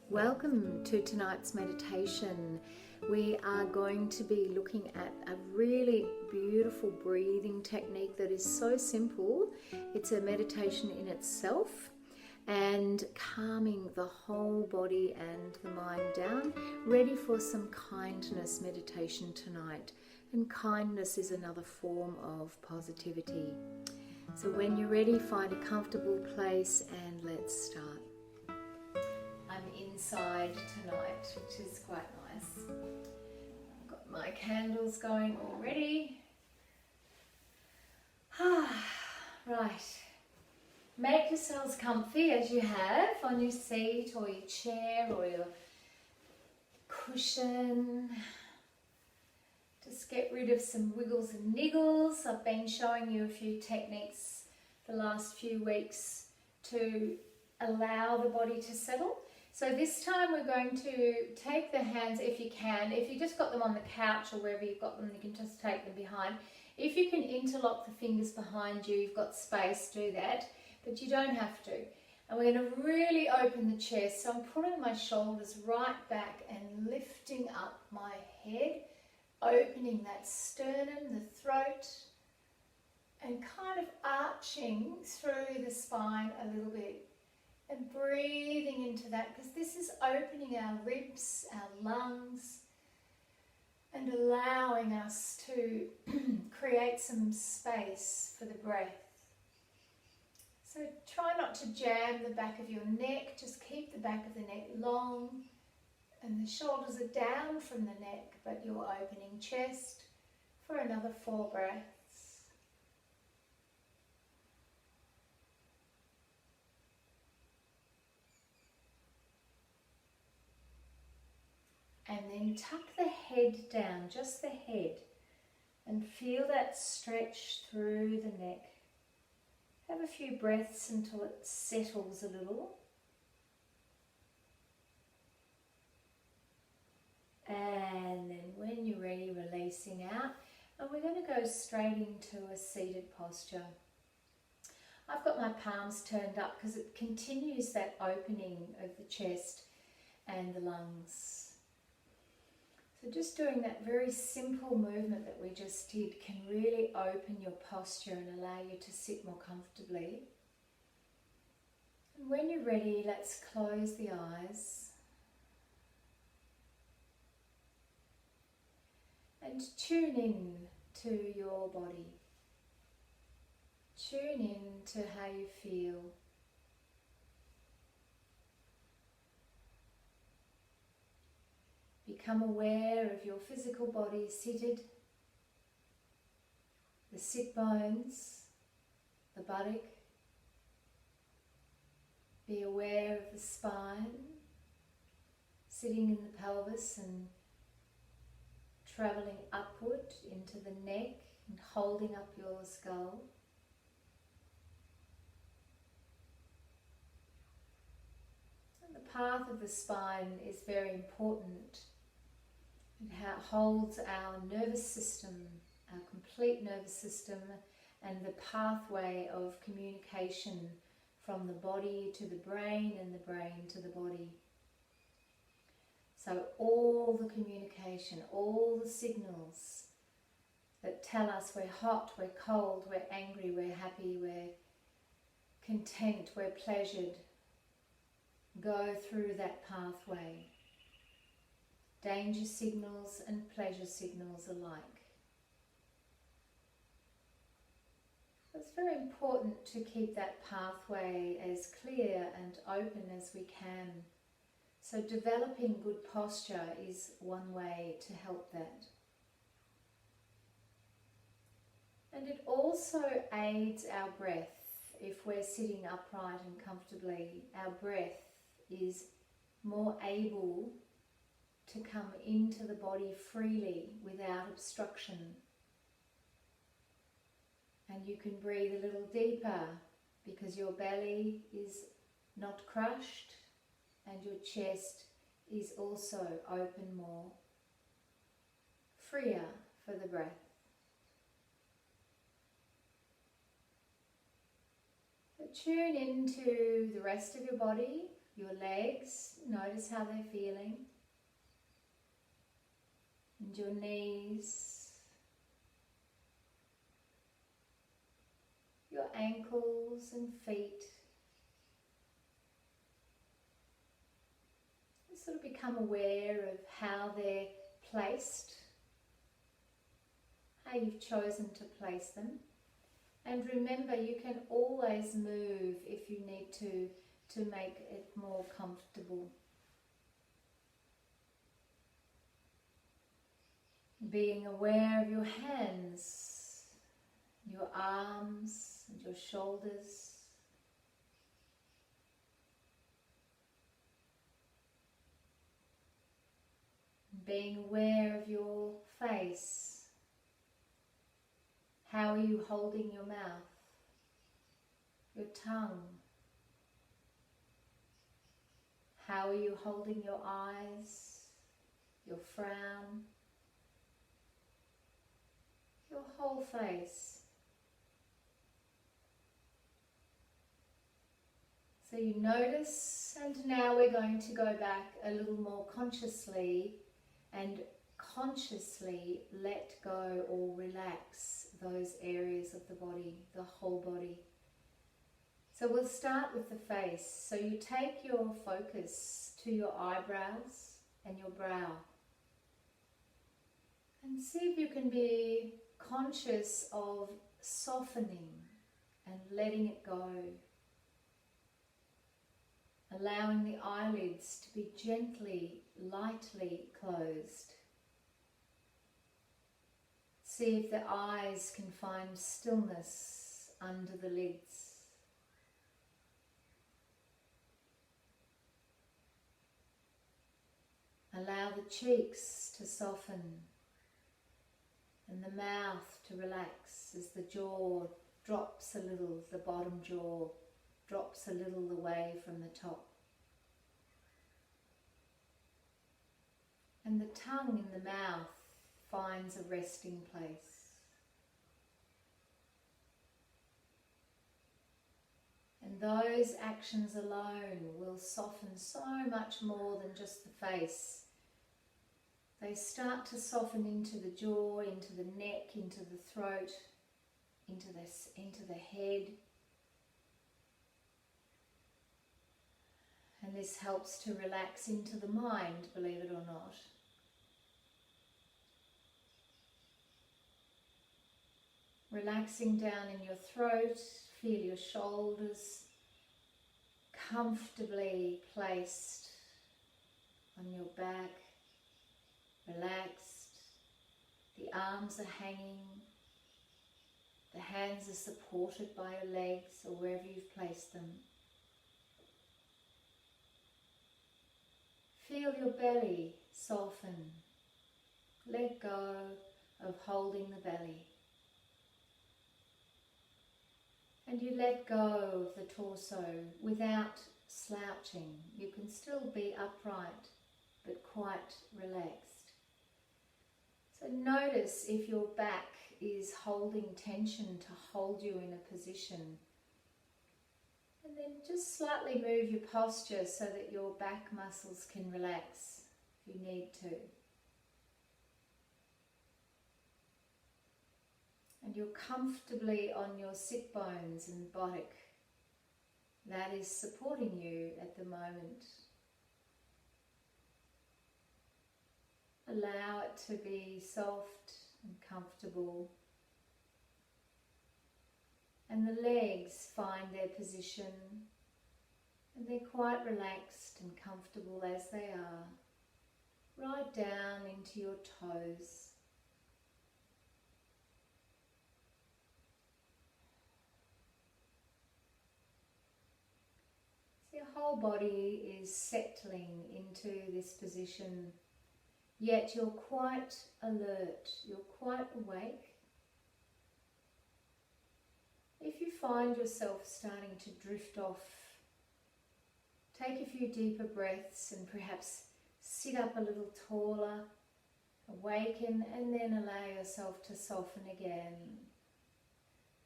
Welcome to tonight's meditation. We are going to be looking at a really beautiful breathing technique that is so simple. It's a meditation in itself and calming the whole body and the mind down, ready for some kindness meditation tonight. And kindness is another form of positivity. So when you're ready, find a comfortable place and let's start. I'm inside tonight, which is quite nice. I've got my candles going already. Right. Make yourselves comfy as you have on your seat or your chair or your cushion. Just get rid of some wiggles and niggles. I've been showing you a few techniques the last few weeks to allow the body to settle. So this time we're going to take the hands, if you can. If you just got them on the couch or wherever you've got them, you can just take them behind. If you can interlock the fingers behind you, you've got space, do that. But you don't have to. And we're going to really open the chest. So I'm putting my shoulders right back and lifting up my head, opening that sternum, the throat, and kind of arching through the spine a little bit. And breathing into that, because this is opening our ribs, our lungs, and allowing us to create some space for the breath. So try not to jam the back of your neck, just keep the back of the neck long, and the shoulders are down from the neck, but you're opening chest for another 4 breaths. And then tuck the head down, just the head, and feel that stretch through the neck. Have a few breaths until it settles a little. And then when you're ready, releasing out. And we're going to go straight into a seated posture. I've got my palms turned up because it continues that opening of the chest and the lungs. So just doing that very simple movement that we just did can really open your posture and allow you to sit more comfortably. And when you're ready, let's close the eyes. And tune in to your body. Tune in to how you feel. Become aware of your physical body seated, the sit bones, the buttock. Be aware of the spine, sitting in the pelvis and travelling upward into the neck and holding up your skull. And the path of the spine is very important. It holds our nervous system, our complete nervous system, and the pathway of communication from the body to the brain and the brain to the body. So all the communication, all the signals that tell us we're hot, we're cold, we're angry, we're happy, we're content, we're pleasured, go through that pathway. Danger signals and pleasure signals alike. It's very important to keep that pathway as clear and open as we can. So developing good posture is one way to help that. And it also aids our breath. If we're sitting upright and comfortably, our breath is more able to come into the body freely without obstruction. And you can breathe a little deeper because your belly is not crushed and your chest is also open more, freer for the breath. So tune into the rest of your body, Your legs, notice how they're feeling. And your knees. Your ankles and feet. You sort of become aware of how they're placed, how you've chosen to place them. And remember, you can always move if you need to make it more comfortable. Being aware of your hands, your arms and your shoulders. Being aware of your face. How are you holding your mouth, your tongue? How are you holding your eyes, your frown, your whole face? So you notice, and now we're going to go back a little more consciously and consciously let go or relax those areas of the body, the whole body. So we'll start with the face. So you take your focus to your eyebrows and your brow. And see if you can be conscious of softening and letting it go. Allowing the eyelids to be gently, lightly closed. See if the eyes can find stillness under the lids. Allow the cheeks to soften and the mouth to relax as the jaw drops a little, the bottom jaw drops a little away from the top. And the tongue in the mouth finds a resting place. And those actions alone will soften so much more than just the face. They start to soften into the jaw, into the neck, into the throat, into the head. And this helps to relax into the mind, believe it or not. Relaxing down in your throat, feel your shoulders comfortably placed on your back, relaxed. The arms are hanging, the hands are supported by your legs or wherever you've placed them. Feel your belly soften. Let go of holding the belly. And you let go of the torso without slouching. You can still be upright, but quite relaxed. So notice if your back is holding tension to hold you in a position. And then just slightly move your posture so that your back muscles can relax if you need to. And you're comfortably on your sit bones and buttock. That is supporting you at the moment. Allow it to be soft and comfortable. And the legs find their position and they're quite relaxed and comfortable as they are, right down into your toes. So your whole body is settling into this position, yet you're quite alert, you're quite awake. If you find yourself starting to drift off, take a few deeper breaths and perhaps sit up a little taller, awaken, and then allow yourself to soften again.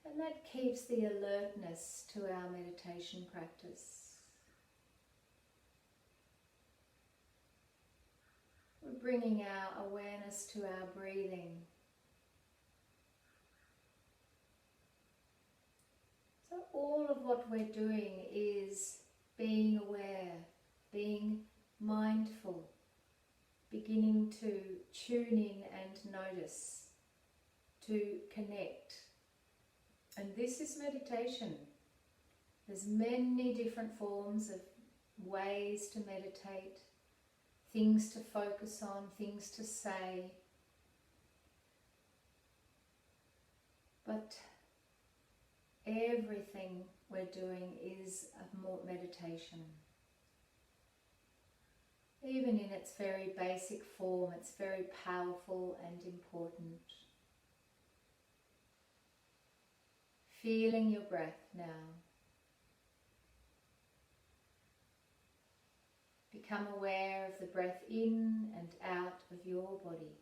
And that keeps the alertness to our meditation practice. bringing our awareness to our breathing. So all of what we're doing is being aware, being mindful, beginning to tune in and notice, to connect. And this is meditation. There's many different forms of ways to meditate, things to focus on, things to say. But everything we're doing is a more meditation. Even in its very basic form, it's very powerful and important. Feeling your breath now. Become aware of the breath in and out of your body.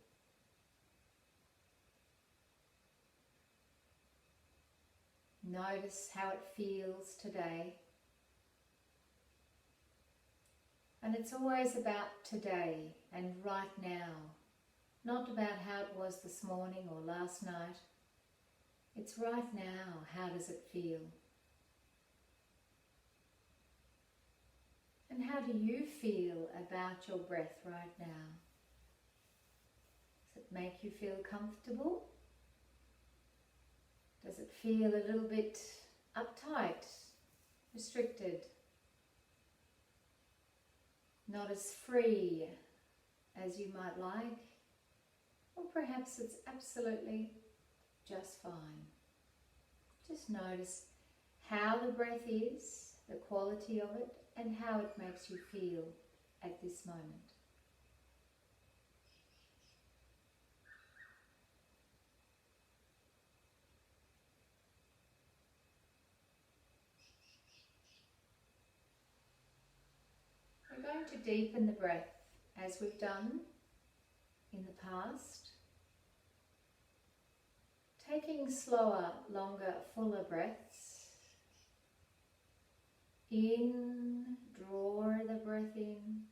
Notice how it feels today. And it's always about today and right now, not about how it was this morning or last night. It's right now. How does it feel? And how do you feel about your breath right now? Does it make you feel comfortable? Does it feel a little bit uptight, restricted? Not as free as you might like? Or perhaps it's absolutely just fine. Just notice how the breath is, the quality of it, and how it makes you feel at this moment. We're going to deepen the breath as we've done in the past. Taking slower, longer, fuller breaths. In, draw the breath in,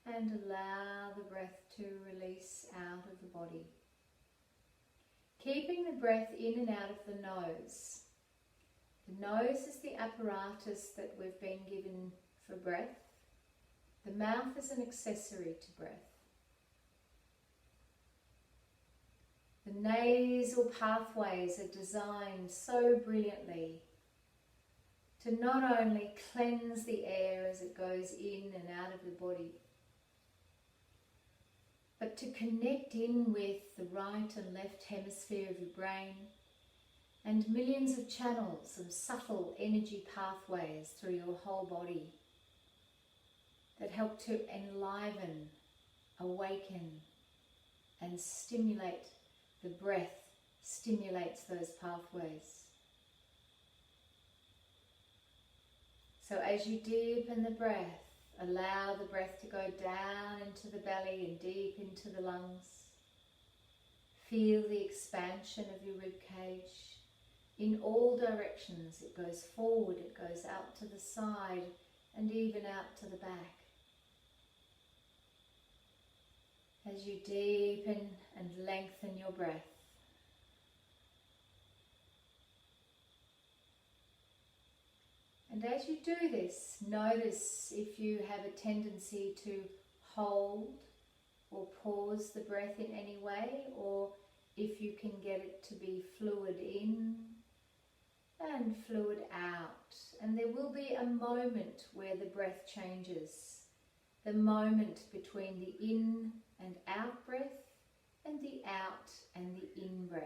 and allow the breath to release out of the body. Keeping the breath in and out of the nose. The nose is the apparatus that we've been given for breath. The mouth is an accessory to breath. The nasal pathways are designed so brilliantly to not only cleanse the air as it goes in and out of the body, but to connect in with the right and left hemisphere of your brain and millions of channels of subtle energy pathways through your whole body that help to enliven, awaken, and stimulate. The breath stimulates those pathways. So as you deepen the breath, allow the breath to go down into the belly and deep into the lungs. Feel the expansion of your rib cage in all directions. It goes forward, it goes out to the side, and even out to the back. As you deepen and lengthen your breath. And as you do this, notice if you have a tendency to hold or pause the breath in any way, or if you can get it to be fluid in and fluid out. And there will be a moment where the breath changes. The moment between the in and out breath and the out and the in breath.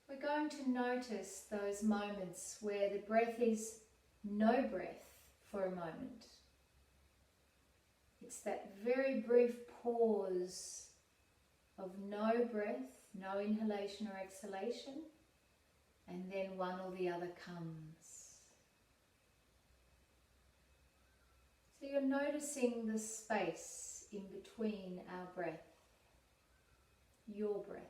We're going to notice those moments where the breath is no breath for a moment. It's that very brief pause of no breath, no inhalation or exhalation, and then one or the other comes. So you're noticing the space in between our breath, your breath.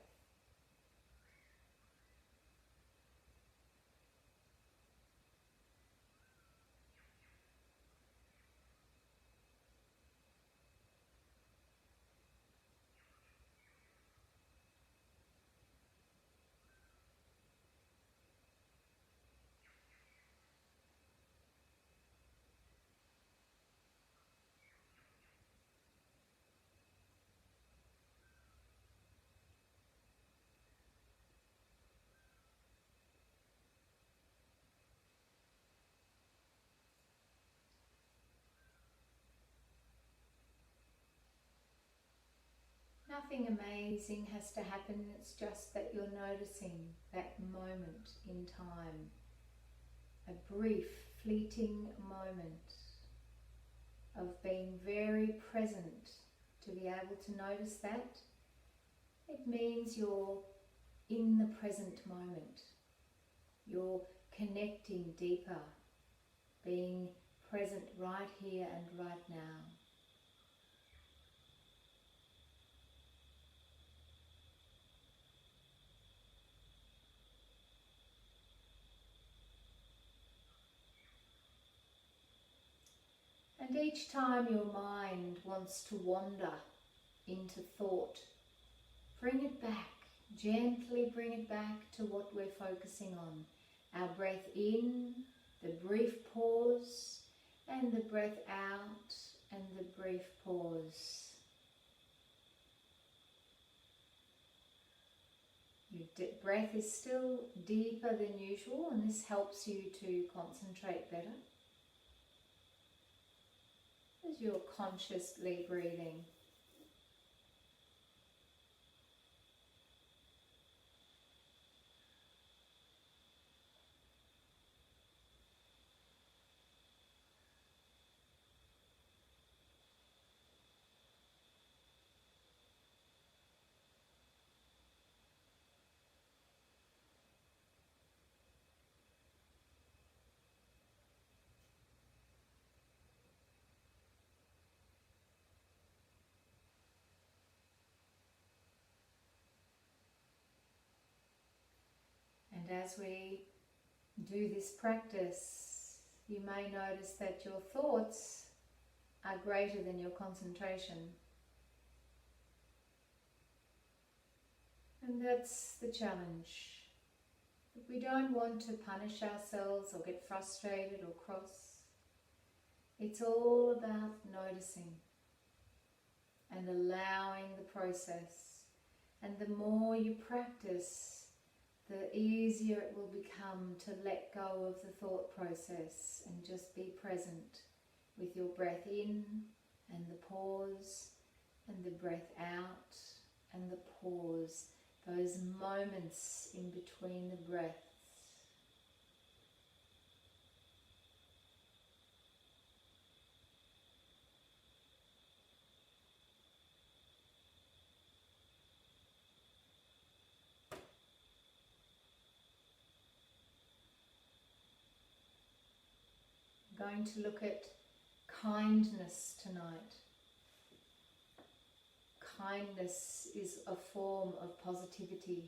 Nothing amazing has to happen, it's just that you're noticing that moment in time, a brief, fleeting moment of being very present. To be able to notice that, it means you're in the present moment. You're connecting deeper, being present right here and right now. And each time your mind wants to wander into thought, bring it back, gently bring it back to what we're focusing on. Our breath in, the brief pause, and the breath out, and the brief pause. Your breath is still deeper than usual, and this helps you to concentrate better as you're consciously breathing. And as we do this practice, you may notice that your thoughts are greater than your concentration. And that's the challenge. We don't want to punish ourselves or get frustrated or cross. It's all about noticing and allowing the process. And the more you practice, the easier it will become to let go of the thought process and just be present with your breath in and the pause and the breath out and the pause, those moments in between the breaths. I'm going to look at kindness tonight. Kindness is a form of positivity.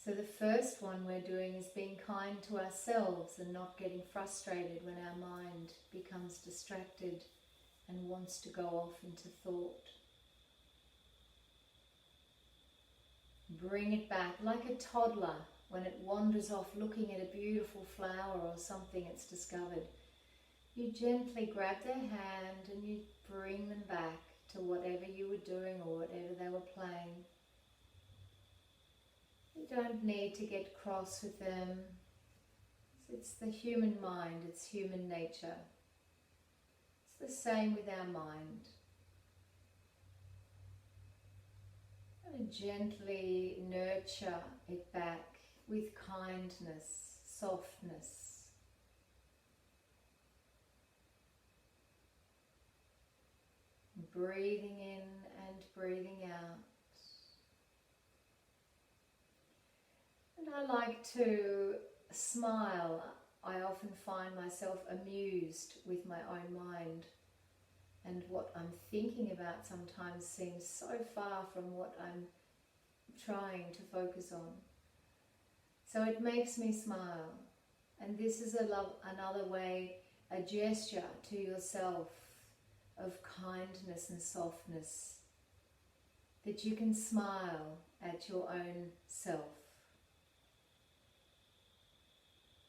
So the first one we're doing is being kind to ourselves and not getting frustrated when our mind becomes distracted and wants to go off into thought. Bring it back like a toddler when it wanders off looking at a beautiful flower or something it's discovered. You gently grab their hand and you bring them back to whatever you were doing or whatever they were playing. You don't need to get cross with them. It's the human mind, it's human nature. It's the same with our mind. And gently nurture it back with kindness, softness. Breathing in and breathing out. And I like to smile. I often find myself amused with my own mind, and what I'm thinking about sometimes seems so far from what I'm trying to focus on. So it makes me smile, and this is another way, a gesture to yourself of kindness and softness, that you can smile at your own self.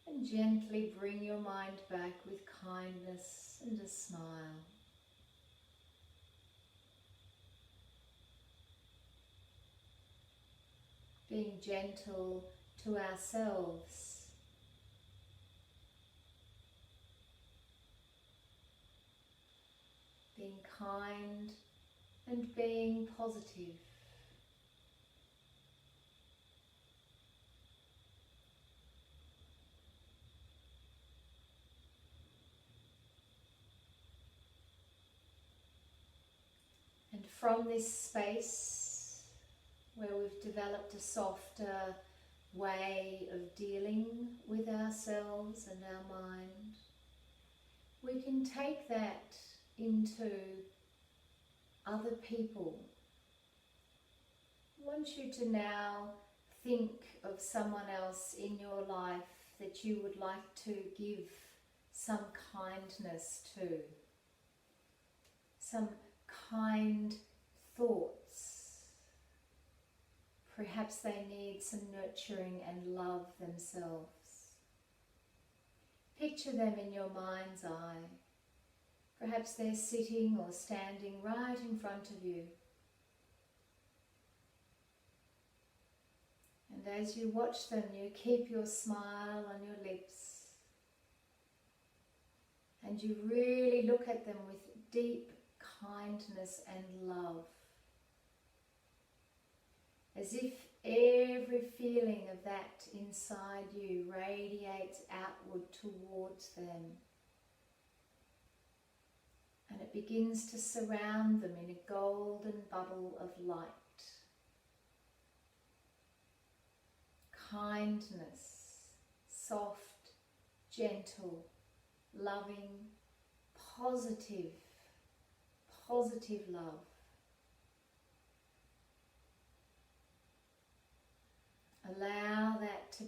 And gently bring your mind back with kindness and a smile. Being gentle to ourselves. Being kind and being positive. And from this space where we've developed a softer way of dealing with ourselves and our mind, we can take that into other people. I want you to now think of someone else in your life that you would like to give some kindness to, some kind thoughts. Perhaps they need some nurturing and love themselves. Picture them in your mind's eye. Perhaps they're sitting or standing right in front of you. And as you watch them, you keep your smile on your lips. And you really look at them with deep kindness and love. As if every feeling of that inside you radiates outward towards them. And it begins to surround them in a golden bubble of light. Kindness, soft, gentle, loving, positive love. Allow that to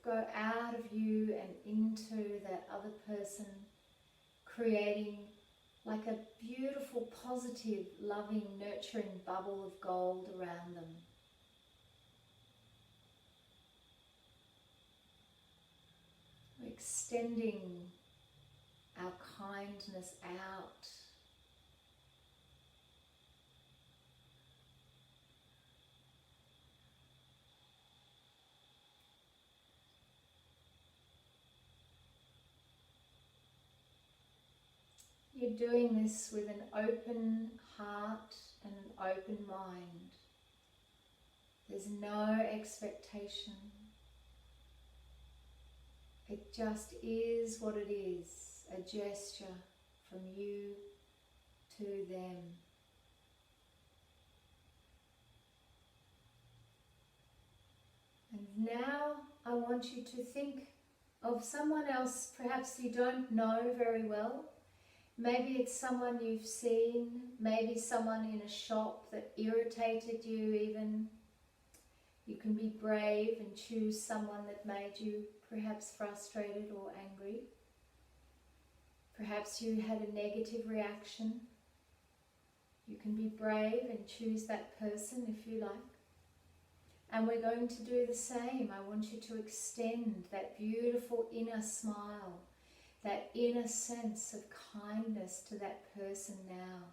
go out of you and into that other person, creating like a beautiful, positive, loving, nurturing bubble of gold around them. We're extending our kindness out. You're doing this with an open heart and an open mind. There's no expectation. It just is what it is, a gesture from you to them. And now I want you to think of someone else perhaps you don't know very well. Maybe it's someone you've seen, maybe someone in a shop that irritated you even. You can be brave and choose someone that made you perhaps frustrated or angry. Perhaps you had a negative reaction. You can be brave and choose that person if you like. And we're going to do the same. I want you to extend that beautiful inner smile, that inner sense of kindness to that person now.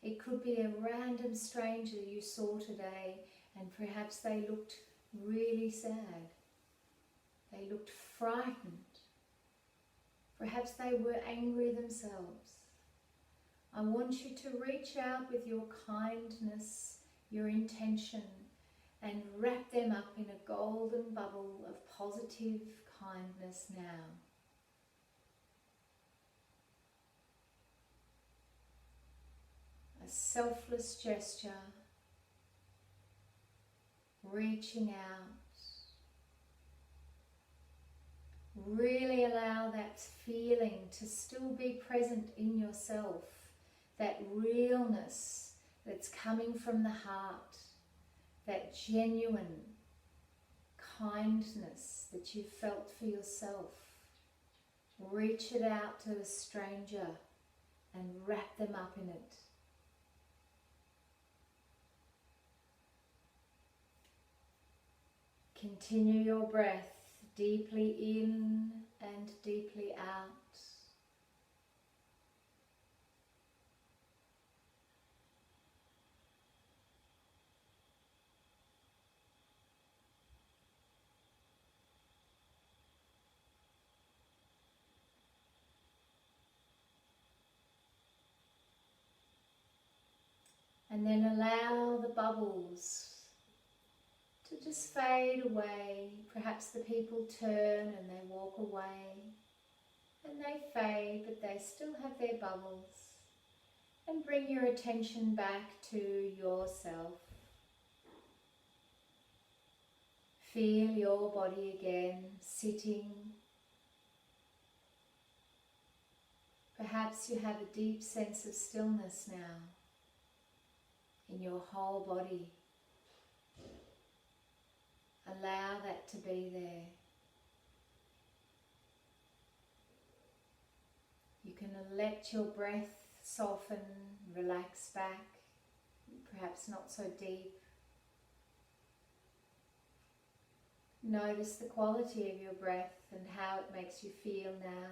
It could be a random stranger you saw today and perhaps they looked really sad. They looked frightened. Perhaps they were angry themselves. I want you to reach out with your kindness, your intention, and wrap them up in a golden bubble of positive kindness now. A selfless gesture, reaching out. Really allow that feeling to still be present in yourself, that realness that's coming from the heart, that genuine kindness that you felt for yourself. Reach it out to a stranger and wrap them up in it. Continue your breath deeply in and deeply out. And then allow the bubbles to just fade away. Perhaps the people turn and they walk away. And they fade, but they still have their bubbles. And bring your attention back to yourself. Feel your body again, sitting. Perhaps you have a deep sense of stillness now in your whole body. Allow that to be there. You can let your breath soften, relax back, perhaps not so deep. Notice the quality of your breath and how it makes you feel now.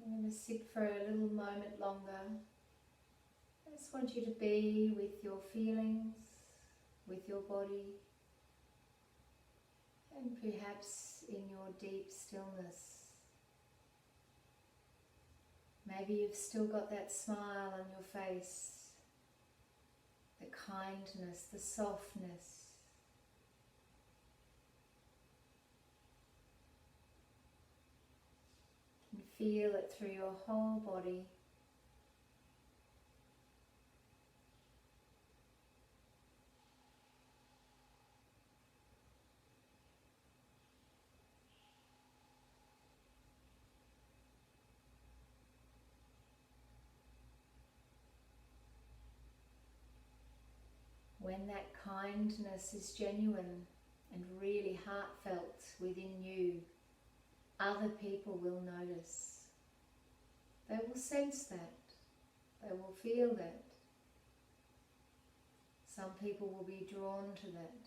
I'm going to sit for a little moment longer. I just want you to be with your feelings, with your body, and perhaps in your deep stillness. Maybe you've still got that smile on your face, the kindness, the softness. And feel it through your whole body. When that kindness is genuine and really heartfelt within you, other people will notice. They will sense that. They will feel that. Some people will be drawn to that.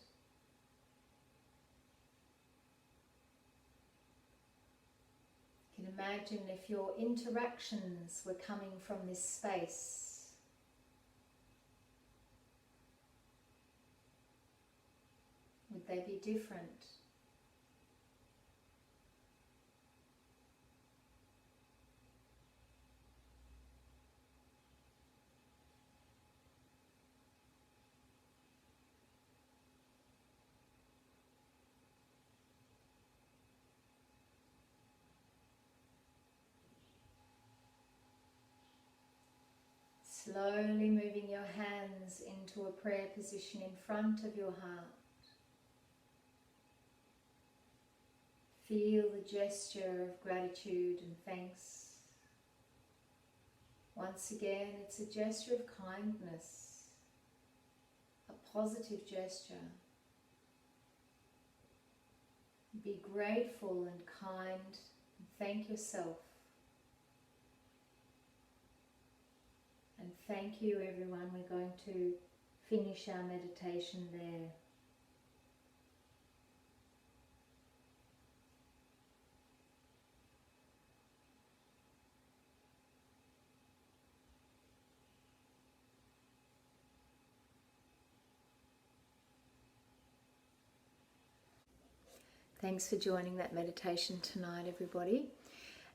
You can imagine if your interactions were coming from this space. Would they be different? Slowly moving your hands into a prayer position in front of your heart. Feel the gesture of gratitude and thanks. Once again, it's a gesture of kindness, a positive gesture. Be grateful and kind, and thank yourself. And thank you, everyone. We're going to finish our meditation there. Thanks for joining that meditation tonight, everybody.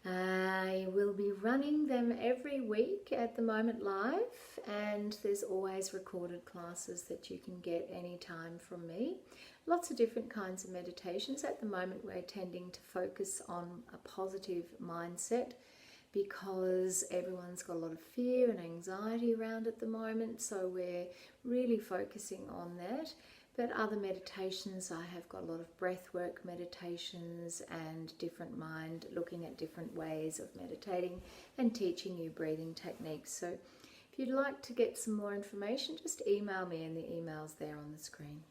I will be running them every week at the moment live, and there's always recorded classes that you can get anytime from me. Lots of different kinds of meditations. At the moment we're tending to focus on a positive mindset because everyone's got a lot of fear and anxiety around at the moment, so we're really focusing on that. But other meditations, I have got a lot of breathwork meditations and different looking at different ways of meditating and teaching you breathing techniques. So if If you'd like to get some more information, just email me, and the email's there on the screen.